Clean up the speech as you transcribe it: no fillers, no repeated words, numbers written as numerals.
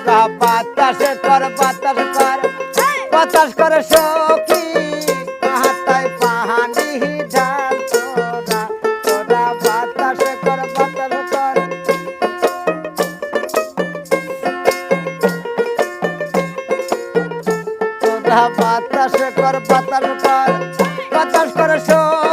তোরা বাতাস কর বাতাস করে সখী হাতায় পাহানি ঢাল তোরা বাতাস কর তোরা বাতাস কর বাতাস করে সখী